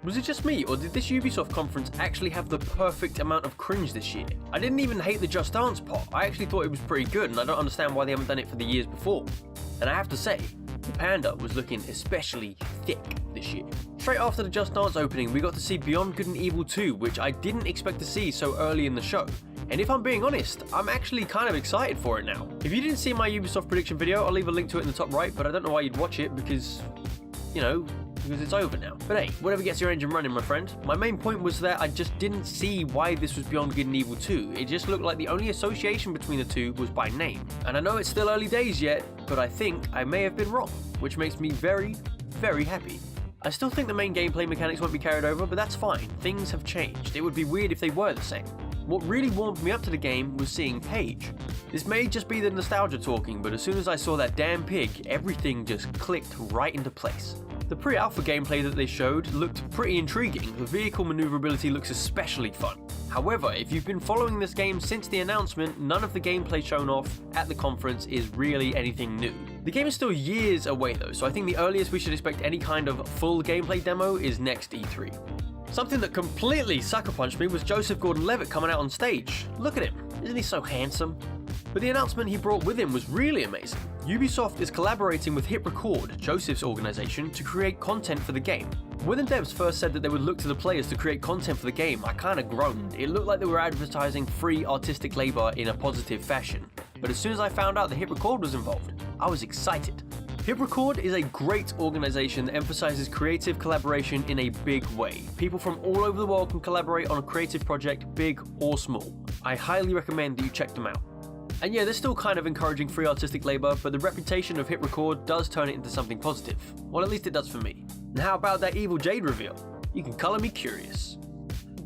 Was it just me, or did this Ubisoft conference actually have the perfect amount of cringe this year? I didn't even hate the Just Dance part, I actually thought it was pretty good, and I don't understand why they haven't done it for the years before. And I have to say, the panda was looking especially thick this year. Straight after the Just Dance opening, we got to see Beyond Good and Evil 2, which I didn't expect to see so early in the show. And if I'm being honest, I'm actually kind of excited for it now. If you didn't see my Ubisoft prediction video, I'll leave a link to it in the top right, but I don't know why you'd watch it because, because it's over now. But hey, whatever gets your engine running, my friend. My main point was that I just didn't see why this was Beyond Good and Evil 2. It just looked like the only association between the two was by name. And I know it's still early days yet, but I think I may have been wrong, which makes me very, very happy. I still think the main gameplay mechanics won't be carried over, but that's fine. Things have changed. It would be weird if they were the same. What really warmed me up to the game was seeing Paige. This may just be the nostalgia talking, but as soon as I saw that damn pig, everything just clicked right into place. The pre-alpha gameplay that they showed looked pretty intriguing. The vehicle maneuverability looks especially fun. However, if you've been following this game since the announcement, none of the gameplay shown off at the conference is really anything new. The game is still years away though, so I think the earliest we should expect any kind of full gameplay demo is next E3. Something that completely sucker punched me was Joseph Gordon-Levitt coming out on stage. Look at him, isn't he so handsome? But the announcement he brought with him was really amazing. Ubisoft is collaborating with Hit Record, Joseph's organization, to create content for the game. When the devs first said that they would look to the players to create content for the game, I kinda groaned. It looked like they were advertising free artistic labor in a positive fashion. But as soon as I found out that Hit Record was involved, I was excited. Hit Record is a great organization that emphasizes creative collaboration in a big way. People from all over the world can collaborate on a creative project, big or small. I highly recommend that you check them out. And yeah, they're still kind of encouraging free artistic labor, but the reputation of Hit Record does turn it into something positive. Well, at least it does for me. And how about that Evil Jade reveal? You can color me curious.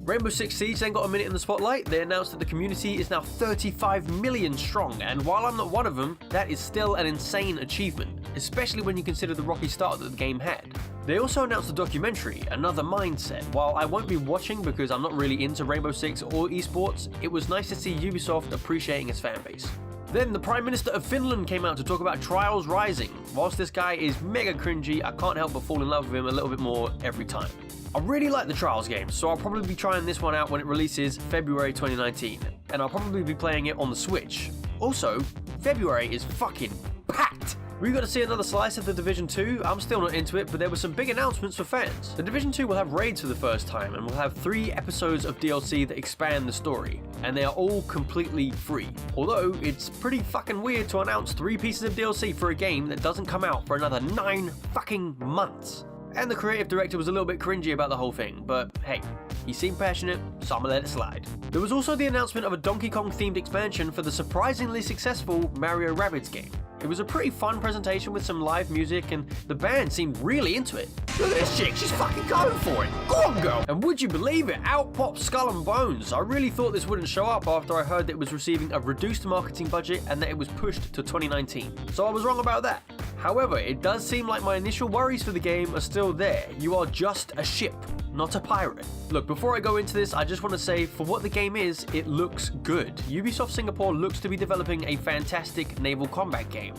Rainbow Six Siege then got a minute in the spotlight. They announced that the community is now 35 million strong, and while I'm not one of them, that is still an insane achievement, especially when you consider the rocky start that the game had. They also announced a documentary, Another Mindset. While I won't be watching because I'm not really into Rainbow Six or esports, it was nice to see Ubisoft appreciating its fanbase. Then the Prime Minister of Finland came out to talk about Trials Rising. Whilst this guy is mega cringy, I can't help but fall in love with him a little bit more every time. I really like the Trials game, so I'll probably be trying this one out when it releases February 2019, and I'll probably be playing it on the Switch. Also, February is fucking packed! We got to see another slice of The Division 2. I'm still not into it, but there were some big announcements for fans. The Division 2 will have raids for the first time, and will have 3 episodes of DLC that expand the story, and they are all completely free. Although, it's pretty fucking weird to announce 3 pieces of DLC for a game that doesn't come out for another 9 fucking months. And the creative director was a little bit cringy about the whole thing, but hey, he seemed passionate, so I'm gonna let it slide. There was also the announcement of a Donkey Kong themed expansion for the surprisingly successful Mario Rabbids game. It was a pretty fun presentation with some live music, and the band seemed really into it. Look at this chick, she's fucking going for it. Go on, girl! And would you believe it? Out popped Skull and Bones. I really thought this wouldn't show up after I heard that it was receiving a reduced marketing budget and that it was pushed to 2019. So I was wrong about that. However, it does seem like my initial worries for the game are still there. You are just a ship, not a pirate. Look, before I go into this, I just want to say, for what the game is, it looks good. Ubisoft Singapore looks to be developing a fantastic naval combat game.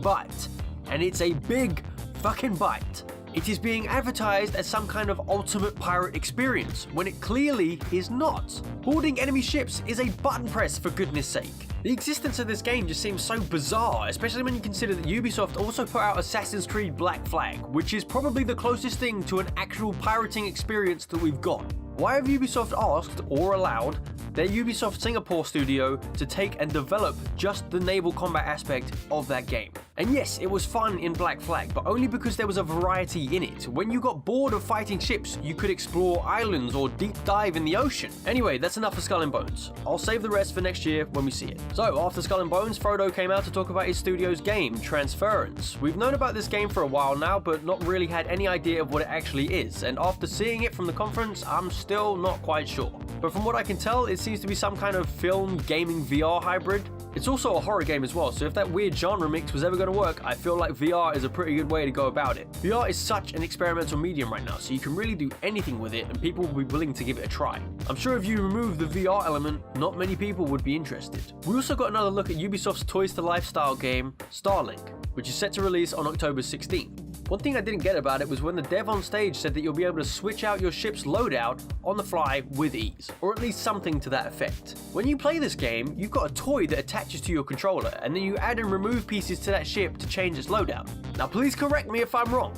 But, and it's a big fucking but, it is being advertised as some kind of ultimate pirate experience, when it clearly is not. Boarding enemy ships is a button press, for goodness sake. The existence of this game just seems so bizarre, especially when you consider that Ubisoft also put out Assassin's Creed Black Flag, which is probably the closest thing to an actual pirating experience that we've got. Why have Ubisoft asked, or allowed, their Ubisoft Singapore studio to take and develop just the naval combat aspect of that game? And yes, it was fun in Black Flag, but only because there was a variety in it. When you got bored of fighting ships, you could explore islands or deep dive in the ocean. Anyway, that's enough for Skull and Bones. I'll save the rest for next year when we see it. So, after Skull and Bones, Frodo came out to talk about his studio's game, Transference. We've known about this game for a while now, but not really had any idea of what it actually is, and after seeing it from the conference, I'm still not quite sure. But from what I can tell, it seems to be some kind of film, gaming, VR hybrid. It's also a horror game as well, so if that weird genre mix was ever going to work, I feel like VR is a pretty good way to go about it. VR is such an experimental medium right now, so you can really do anything with it and people will be willing to give it a try. I'm sure if you remove the VR element, not many people would be interested. We also got another look at Ubisoft's Toys to Lifestyle game, Starlink, which is set to release on October 16th. One thing I didn't get about it was when the dev on stage said that you'll be able to switch out your ship's loadout on the fly with ease, or at least something to that effect. When you play this game, you've got a toy that attaches to your controller, and then you add and remove pieces to that ship to change its loadout. Now please correct me if I'm wrong,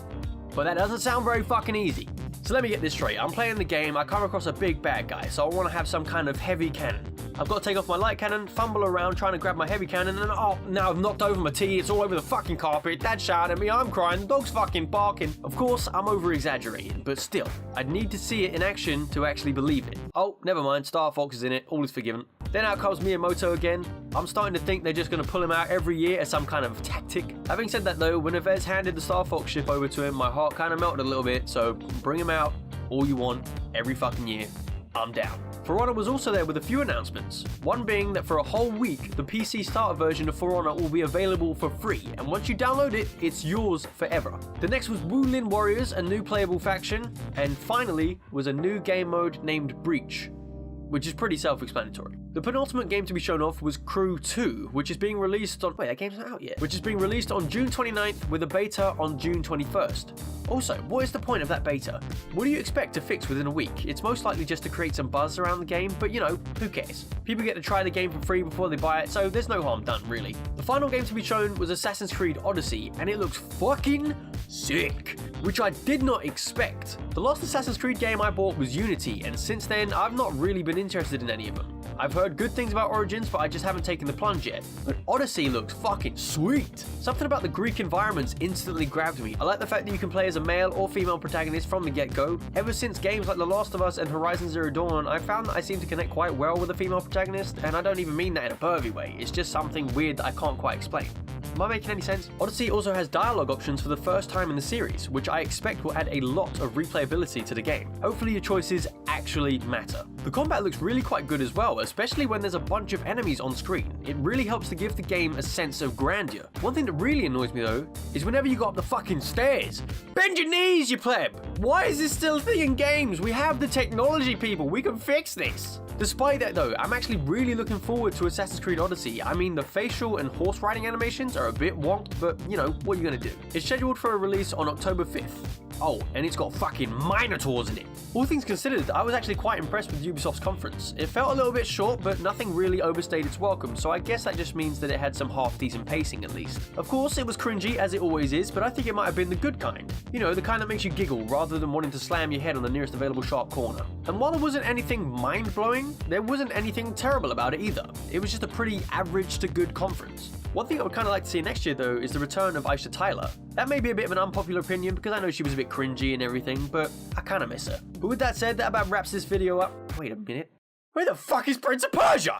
but that doesn't sound very fucking easy. So let me get this straight, I'm playing the game, I come across a big bad guy, so I want to have some kind of heavy cannon. I've got to take off my light cannon, fumble around trying to grab my heavy cannon, and oh, now I've knocked over my tea, it's all over the fucking carpet, Dad's shouting at me, I'm crying, the dog's fucking barking. Of course, I'm over-exaggerating, but still, I'd need to see it in action to actually believe it. Oh, never mind, Star Fox is in it, all is forgiven. Then out comes Miyamoto again. I'm starting to think they're just going to pull him out every year as some kind of tactic. Having said that though, when Yves handed the Star Fox ship over to him, my heart kind of melted a little bit, so bring him out all you want, every fucking year. I'm down. For Honor was also there with a few announcements, one being that for a whole week, the PC starter version of For Honor will be available for free, and once you download it, it's yours forever. The next was Wulin Warriors, a new playable faction, and finally was a new game mode named Breach, which is pretty self-explanatory. The penultimate game to be shown off was Crew 2, which is being released on... Wait, that game's not out yet. Which is being released on June 29th with a beta on June 21st. Also, what is the point of that beta? What do you expect to fix within a week? It's most likely just to create some buzz around the game, but you know, who cares? People get to try the game for free before they buy it, so there's no harm done, really. The final game to be shown was Assassin's Creed Odyssey, and it looks fucking sick, which I did not expect. The last Assassin's Creed game I bought was Unity, and since then, I've not really been interested in any of them. I've heard good things about Origins, but I just haven't taken the plunge yet. But Odyssey looks fucking sweet. Something about the Greek environments instantly grabbed me. I like the fact that you can play as a male or female protagonist from the get-go. Ever since games like The Last of Us and Horizon Zero Dawn, I found that I seem to connect quite well with a female protagonist, and I don't even mean that in a pervy way. It's just something weird that I can't quite explain. Am I making any sense? Odyssey also has dialogue options for the first time in the series, which I expect will add a lot of replayability to the game. Hopefully your choices actually matter. The combat looks really quite good as well, especially when there's a bunch of enemies on screen. It really helps to give the game a sense of grandeur. One thing that really annoys me though, is whenever you go up the fucking stairs. Bend your knees, you pleb! Why is this still a thing in games? We have the technology, people, we can fix this! Despite that though, I'm actually really looking forward to Assassin's Creed Odyssey. I mean, the facial and horse riding animations are a bit wonked, but you know, what are you gonna do? It's scheduled for a release on October 5th. Oh, and it's got fucking Minotaurs in it. All things considered, I was actually quite impressed with Ubisoft's conference. It felt a little bit short, but nothing really overstayed its welcome, so I guess that just means that it had some half-decent pacing at least. Of course, it was cringy, as it always is, but I think it might have been the good kind. You know, the kind that makes you giggle rather than wanting to slam your head on the nearest available sharp corner. And while there wasn't anything mind-blowing, there wasn't anything terrible about it either. It was just a pretty average to good conference. One thing I would kind of like to see next year though is the return of Aisha Tyler. That may be a bit of an unpopular opinion because I know she was a bit cringy and everything, but I kind of miss her. But with that said, that about wraps this video up. Wait a minute. Where the fuck is Prince of Persia?